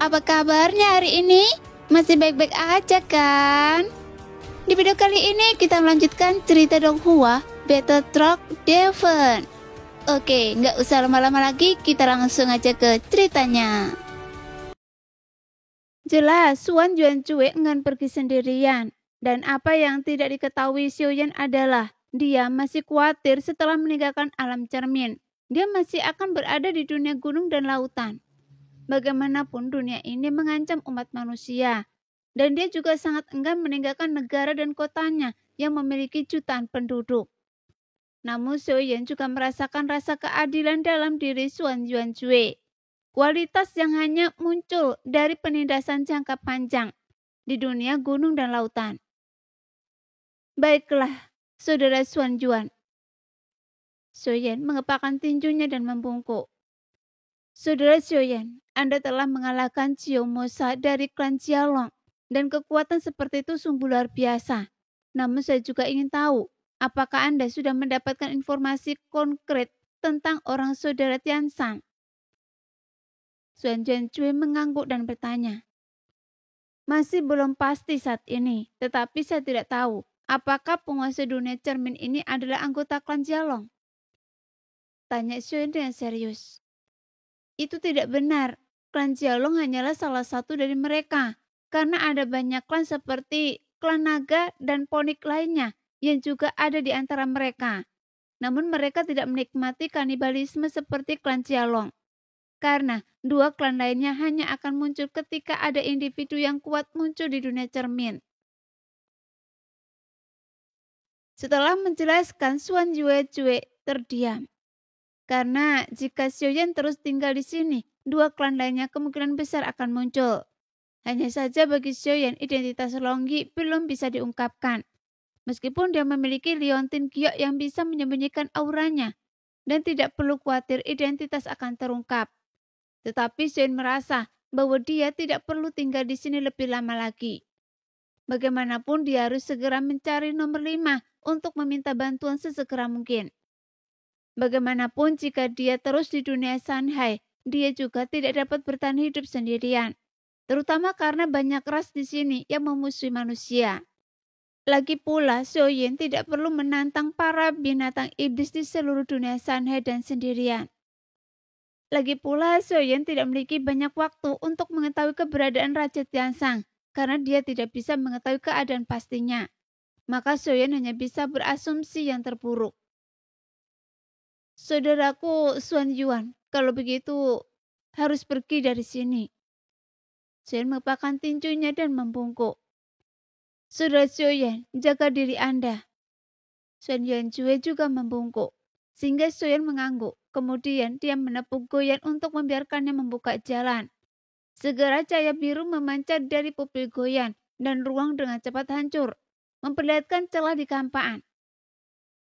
apa kabarnya hari ini? Masih baik-baik aja kan? Di video kali ini kita melanjutkan cerita Donghua Battle Truck Devon. Oke, nggak usah lama-lama lagi, kita langsung aja ke ceritanya. Jelas, Wan Juanjue enggan pergi sendirian. Dan apa yang tidak diketahui Xiaoyan adalah dia masih khawatir setelah meninggalkan alam cermin. Dia masih akan berada di dunia gunung dan lautan. Bagaimanapun dunia ini mengancam umat manusia. Dan dia juga sangat enggan meninggalkan negara dan kotanya yang memiliki jutaan penduduk. Namun Xiaoyan juga merasakan rasa keadilan dalam diri Wan Juanjue. Kualitas yang hanya muncul dari penindasan jangka panjang di dunia gunung dan lautan. Baiklah, saudara Xuan Yuan. Xiaoyan mengepakkan tinjunya dan membungkuk. Saudara Xiaoyan, Anda telah mengalahkan Xiao Mosa dari klan Jialong, dan kekuatan seperti itu sungguh luar biasa. Namun saya juga ingin tahu, apakah Anda sudah mendapatkan informasi konkret tentang orang saudara Tianshan? Xuan Juanjue mengangguk dan bertanya. Masih belum pasti saat ini, tetapi saya tidak tahu apakah penguasa dunia cermin ini adalah anggota klan Jialong. Tanya Xiaoyan dengan serius. Itu tidak benar. Klan Jialong hanyalah salah satu dari mereka. Karena ada banyak klan seperti klan naga dan ponik lainnya yang juga ada di antara mereka. Namun mereka tidak menikmati kanibalisme seperti klan Jialong. Karena dua klan lainnya hanya akan muncul ketika ada individu yang kuat muncul di dunia cermin. Setelah menjelaskan, Xuan Juanjue terdiam. Karena jika Xiaoyan terus tinggal di sini, dua klan lainnya kemungkinan besar akan muncul. Hanya saja bagi Xiaoyan, identitas Longyi belum bisa diungkapkan. Meskipun dia memiliki liontin giok yang bisa menyembunyikan auranya, dan tidak perlu khawatir identitas akan terungkap. Tetapi Xiaoyan merasa bahwa dia tidak perlu tinggal di sini lebih lama lagi. Bagaimanapun dia harus segera mencari nomor 5 untuk meminta bantuan sesegera mungkin. Bagaimanapun jika dia terus di dunia Shanghai, dia juga tidak dapat bertahan hidup sendirian. Terutama karena banyak ras di sini yang memusuhi manusia. Lagi pula, Xiaoyan tidak perlu menantang para binatang iblis di seluruh dunia Shanghai dan sendirian. Lagi pula, Xiaoyan tidak memiliki banyak waktu untuk mengetahui keberadaan Raja Tianshan, karena dia tidak bisa mengetahui keadaan pastinya. Maka Xiaoyan hanya bisa berasumsi yang terburuk. Saudaraku Xuan Yuan, kalau begitu harus pergi dari sini. Xiaoyan mengepakkan tinjunya dan membungkuk. Saudara Xiaoyan, jaga diri Anda. Xuan Juanjue juga membungkuk, sehingga Xiaoyan mengangguk. Kemudian dia menepuk Goyan untuk membiarkannya membuka jalan. Segera cahaya biru memancar dari pupil Goyan dan ruang dengan cepat hancur, memperlihatkan celah di kampaan.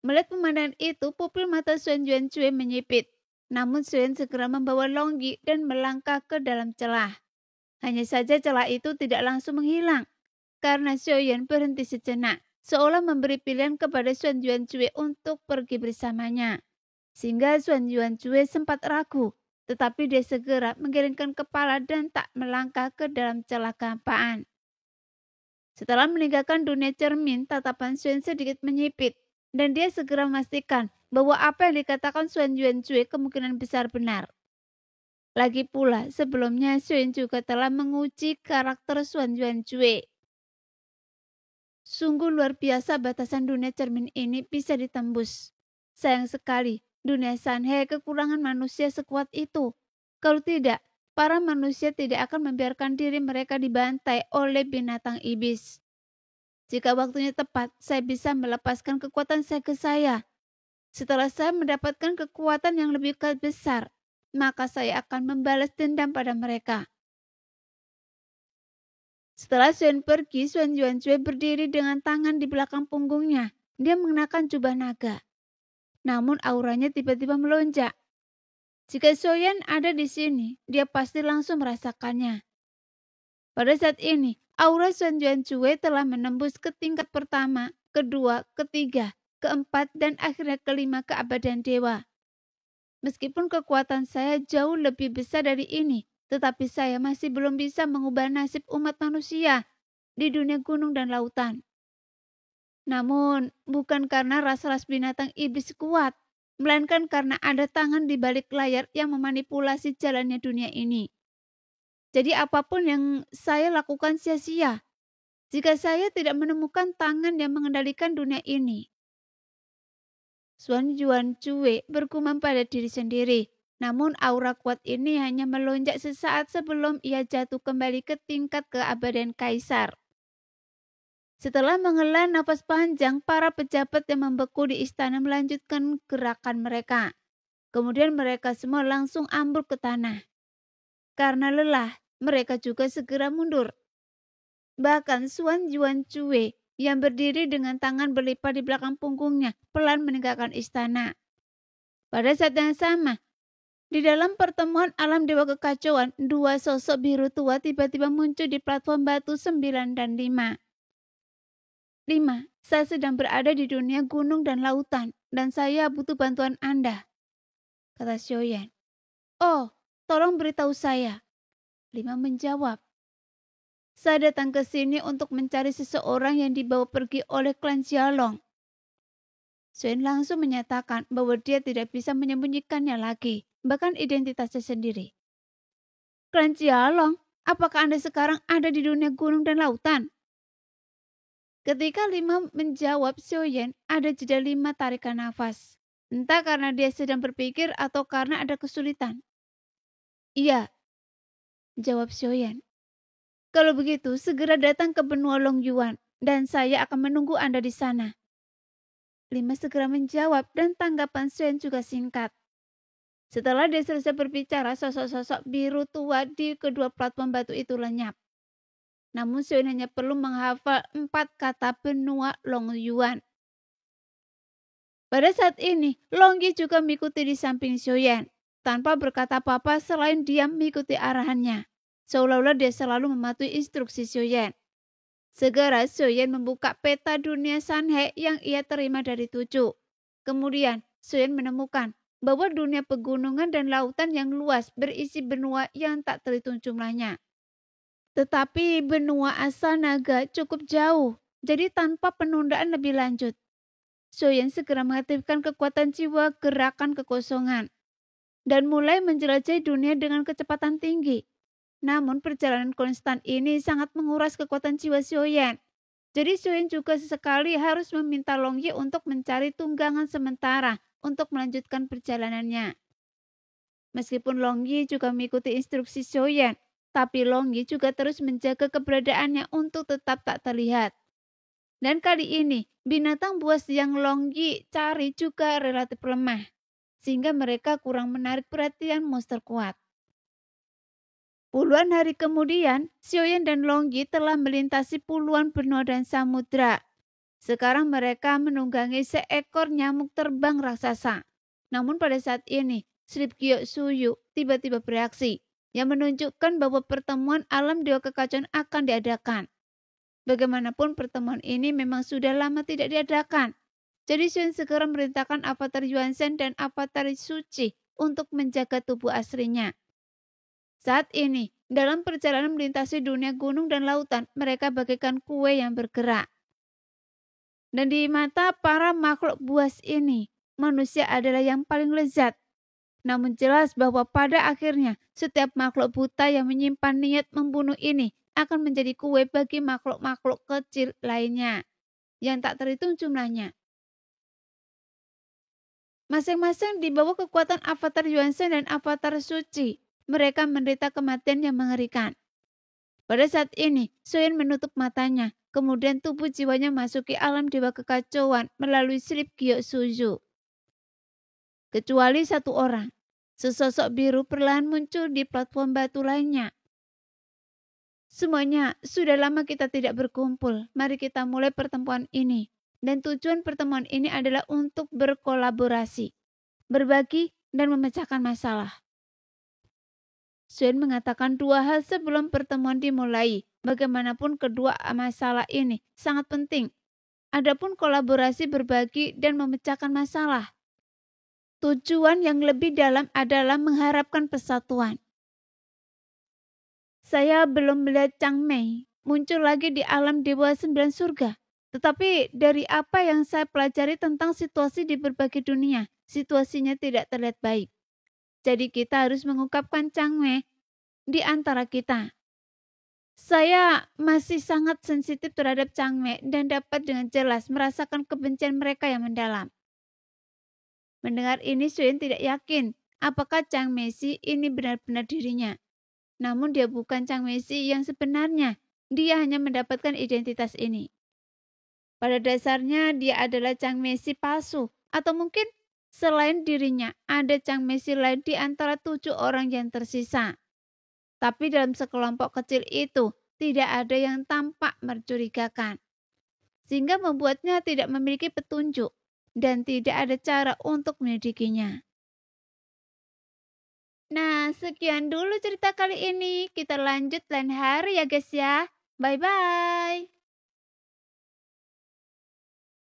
Melihat pemandangan itu, pupil mata Xuan Juanjue menyipit. Namun Xiaoyan segera membawa Longyi dan melangkah ke dalam celah. Hanya saja celah itu tidak langsung menghilang, karena Xiaoyan berhenti sejenak, seolah memberi pilihan kepada Xuan Juanjue untuk pergi bersamanya. Sehingga Xuan Juanjue sempat ragu, tetapi dia segera menggelengkan kepala dan tak melangkah ke dalam celah kampaan. Setelah meninggalkan dunia cermin, tatapan Xiaoyan sedikit menyipit, dan dia segera memastikan bahwa apa yang dikatakan Xuan Juanjue kemungkinan besar benar. Lagi pula, sebelumnya Xiaoyan juga telah menguji karakter Xuan Juanjue. Sungguh luar biasa batasan dunia cermin ini bisa ditembus. Sayang sekali, dunia Shanghai kekurangan manusia sekuat itu. Kalau tidak, para manusia tidak akan membiarkan diri mereka dibantai oleh binatang iblis. Jika waktunya tepat, saya bisa melepaskan kekuatan saya ke saya. Setelah saya mendapatkan kekuatan yang lebih besar, maka saya akan membalas dendam pada mereka. Setelah Xiaoyan pergi, Xuan Juanjue berdiri dengan tangan di belakang punggungnya. Dia mengenakan jubah naga. Namun auranya tiba-tiba melonjak. Jika Xiaoyan ada di sini, dia pasti langsung merasakannya. Pada saat ini, aura Xuan Juanjue telah menembus ke tingkat pertama, kedua, ketiga, keempat, dan akhirnya kelima keabadian dewa. Meskipun kekuatan saya jauh lebih besar dari ini, Tetapi saya masih belum bisa mengubah nasib umat manusia di dunia gunung dan lautan. Namun, bukan karena ras-ras binatang iblis kuat, melainkan karena ada tangan di balik layar yang memanipulasi jalannya dunia ini. Jadi apapun yang saya lakukan sia-sia jika saya tidak menemukan tangan yang mengendalikan dunia ini. Xuan Yuan Cue bergumam pada diri sendiri. Namun aura kuat ini hanya melonjak sesaat sebelum ia jatuh kembali ke tingkat keabadian kaisar. Setelah menghela nafas panjang, para pejabat yang membeku di istana melanjutkan gerakan mereka. Kemudian mereka semua langsung ambruk ke tanah. Karena lelah, mereka juga segera mundur. Bahkan Xuan Yuan Cue yang berdiri dengan tangan berlipat di belakang punggungnya pelan meninggalkan istana. Pada saat yang sama, di dalam pertemuan alam dewa kekacauan, dua sosok biru tua tiba-tiba muncul di platform batu 9 dan 5. 5. Saya sedang berada di dunia gunung dan lautan, dan saya butuh bantuan Anda, kata Xiaoyan. Oh, tolong beritahu saya. 5 menjawab. Saya datang ke sini untuk mencari seseorang yang dibawa pergi oleh klan Xiaolong. Xiaoyan langsung menyatakan bahwa dia tidak bisa menyembunyikannya lagi, bahkan identitasnya sendiri. Klan Xiaolong, apakah Anda sekarang ada di dunia gunung dan lautan? Ketika 5 menjawab Xiaoyan, ada jeda 5 tarikan nafas. Entah karena dia sedang berpikir atau karena ada kesulitan. Iya, jawab Xiaoyan. Kalau begitu, segera datang ke benua Long Yuan, dan saya akan menunggu Anda di sana. 5 segera menjawab, dan tanggapan Xiaoyan juga singkat. Setelah dia selesai berbicara, sosok-sosok biru tua di kedua platform batu itu lenyap. Namun Xiaoyan hanya perlu menghafal 4 kata benua Long Yuan. Pada saat ini, Long Yi juga mengikuti di samping Xiaoyan, tanpa berkata apa-apa selain diam mengikuti arahannya. Seolah-olah dia selalu mematuhi instruksi Xiaoyan. Segera Xiaoyan membuka peta dunia Sanhe yang ia terima dari Tujuh. Kemudian Xiaoyan menemukan bahwa dunia pegunungan dan lautan yang luas berisi benua yang tak terhitung jumlahnya. Tetapi benua asal naga cukup jauh, jadi tanpa penundaan lebih lanjut, Xiaoyan segera mengaktifkan kekuatan jiwa gerakan kekosongan dan mulai menjelajahi dunia dengan kecepatan tinggi. Namun perjalanan konstan ini sangat menguras kekuatan jiwa Xiaoyan. Jadi Xiaoyan juga sesekali harus meminta Long Yi untuk mencari tunggangan sementara untuk melanjutkan perjalanannya. Meskipun Long Yi juga mengikuti instruksi Xiaoyan, tapi Long Yi juga terus menjaga keberadaannya untuk tetap tak terlihat. Dan kali ini, binatang buas yang Long Yi cari juga relatif lemah, sehingga mereka kurang menarik perhatian monster kuat. Puluhan hari kemudian, Xiaoyan dan Long Yi telah melintasi puluhan benua dan samudra. Sekarang mereka menunggangi seekor nyamuk terbang raksasa. Namun pada saat ini, Slip Gyo Suyu tiba-tiba bereaksi, yang menunjukkan bahwa pertemuan alam dewa kekacauan akan diadakan. Bagaimanapun pertemuan ini memang sudah lama tidak diadakan. Jadi Xiaoyan segera merintahkan avatar Yuan Shen dan avatar Suci untuk menjaga tubuh aslinya. Saat ini, dalam perjalanan melintasi dunia gunung dan lautan, mereka bagaikan kue yang bergerak. Dan di mata para makhluk buas ini, manusia adalah yang paling lezat. Namun jelas bahwa pada akhirnya setiap makhluk buta yang menyimpan niat membunuh ini akan menjadi kue bagi makhluk-makhluk kecil lainnya yang tak terhitung jumlahnya. Masing-masing dibawa kekuatan avatar Yuan Shen dan avatar Suci. Mereka menderita kematian yang mengerikan. Pada saat ini, Xiaoyan menutup matanya. Kemudian tubuh jiwanya masuki alam dewa kekacauan melalui Slip Gyo Suyu. Kecuali satu orang, sesosok biru perlahan muncul di platform batu lainnya. Semuanya, sudah lama kita tidak berkumpul. Mari kita mulai pertemuan ini. Dan tujuan pertemuan ini adalah untuk berkolaborasi, berbagi, dan memecahkan masalah. Xiaoyan mengatakan dua hal sebelum pertemuan dimulai. Bagaimanapun kedua masalah ini sangat penting. Adapun kolaborasi, berbagi, dan memecahkan masalah. Tujuan yang lebih dalam adalah mengharapkan persatuan. Saya belum melihat Chang Mei muncul lagi di alam Dewa Sembilan Surga. Tetapi dari apa yang saya pelajari tentang situasi di berbagai dunia, situasinya tidak terlihat baik. Jadi kita harus mengungkapkan Chang Mei di antara kita. Saya masih sangat sensitif terhadap Chang Mei dan dapat dengan jelas merasakan kebencian mereka yang mendalam. Mendengar ini, Suen tidak yakin apakah Chang Mei ini benar-benar dirinya. Namun dia bukan Chang Mei yang sebenarnya. Dia hanya mendapatkan identitas ini. Pada dasarnya dia adalah Chang Mei palsu. Atau mungkin selain dirinya ada Chang Mei lain di antara 7 orang yang tersisa. Tapi dalam sekelompok kecil itu tidak ada yang tampak mencurigakan. Sehingga membuatnya tidak memiliki petunjuk dan tidak ada cara untuk menyelidikinya. Nah, sekian dulu cerita kali ini. Kita lanjut lain hari ya guys ya. Bye-bye.